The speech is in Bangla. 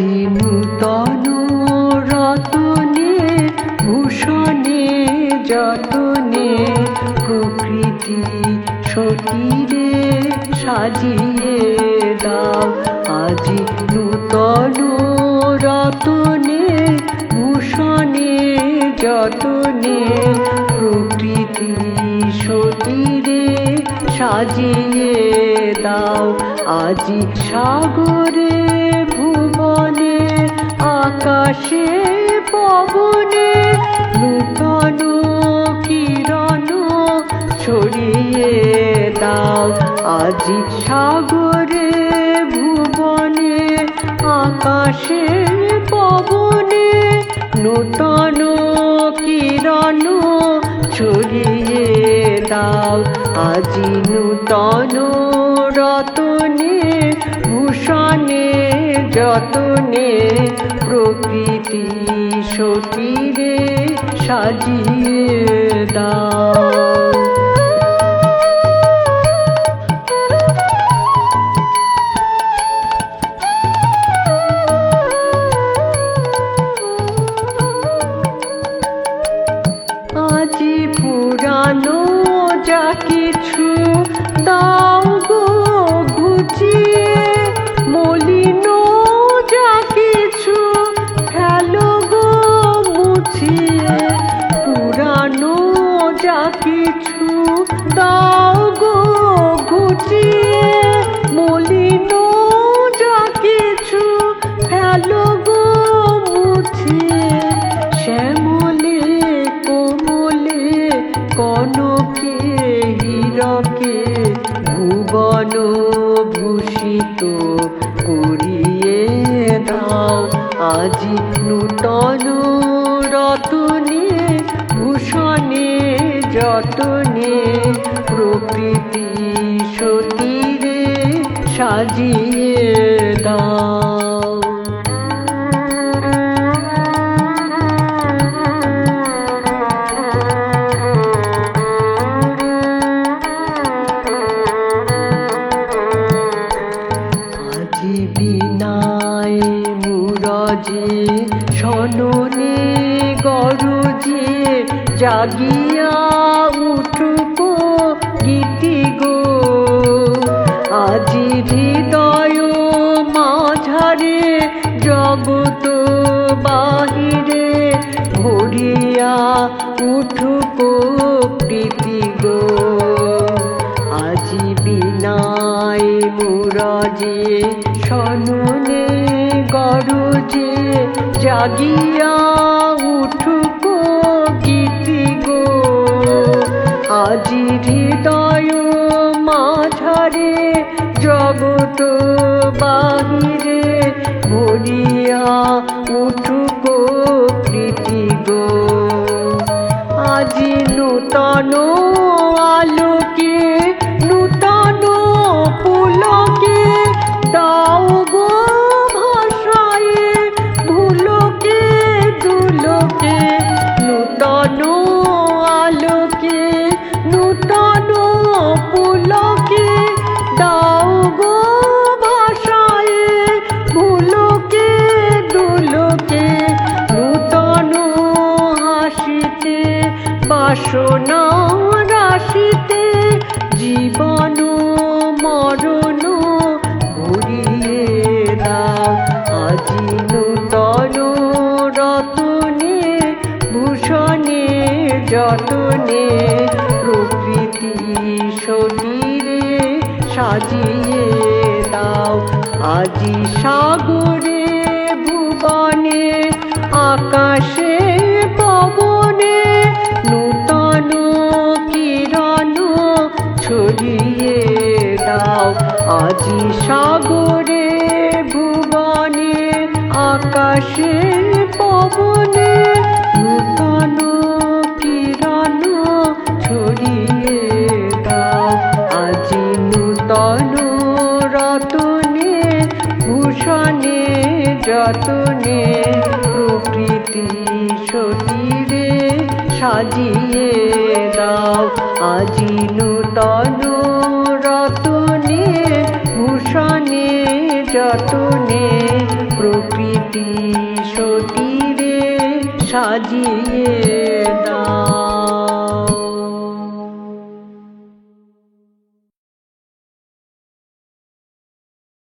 আজি নূতন রতনে ভূষণে যতনে প্রকৃতি সতীরে সাজিয়ে দাও। আজি নূতন রতনে ভূষণে যতনে প্রকৃতি সতীরে সাজিয়ে দাও। আজি সাগরে ভুবনে আকাশে পবনে নূতন কিরণ ছড়িয়ে দাও। আজি সাগরে ভুবনে আকাশে পবনে নূতন কিরণ ছড়িয়ে দাও। আজি নূতন রতনে ভূষণে যতনে প্রকৃতি সতীরে সাজিয়ে দাও। আজি পুরানো যা কিছু দাও গো ঘুচিয়ে, মলিন যা কিছু ফেলো গো মুছিয়ে। পুরানো যা কিছু দাও গো ঘুচিয়ে, মলিন যা কিছু ফেলো গো মুছিয়ে। শ্যামলে কোমলে কনকে হীরকে ভুবন ভূষিত করিয়ে দাও। আজি নূতন রতনে ভূষণে যতনে প্রকৃতি সতীরে সাজিয়ে দাও। আজি বিনায় মুরজে সননে গরজে জাগিয়া উঠুকো গীতি গো। আজি হৃদয় মাঝারে জগত বাহিরে ভরিয়া উঠুকো প্রীতি গো। আজি বিনায় মুরজে সননে গরজে জাগিয়া উঠুকো গীতি গো। আজি হৃদয় মাঝারে জগত বাহিরে ভরিয়া উঠুকো প্রীতি গো। আজি নূতন আলোকে নূতন পুলকে দাও গো ভাষায়ে ভুলোকে দুলোকে। নূতন আলোকে নূতন পুলকে দাও গো ভাষায়ে ভুলোকে দুলোকে। নূতন হাসিতে বাসনা রাশিতে জীবন মরণ ভরিয়ে দাও। আজি নূতন রতনে ভূষণে যতনে প্রকৃতি সতীরে সাজিয়ে দাও। আজি সাগরে ভুবনে আকাশে পবনে নূতন কিরণ ছড়িয়ে দাও। আজি সাগরে ভুবনে আকাশে পবনে নূতন কিরণ ছড়িয়ে দাও। আজি নূতন রতনে ভূষণে যতনে প্রকৃতি সতীরে সাজিয়ে দাও। আজি নূতন রতনে ভূষণে যতনে প্রকৃতি সাজিয়ে দাও।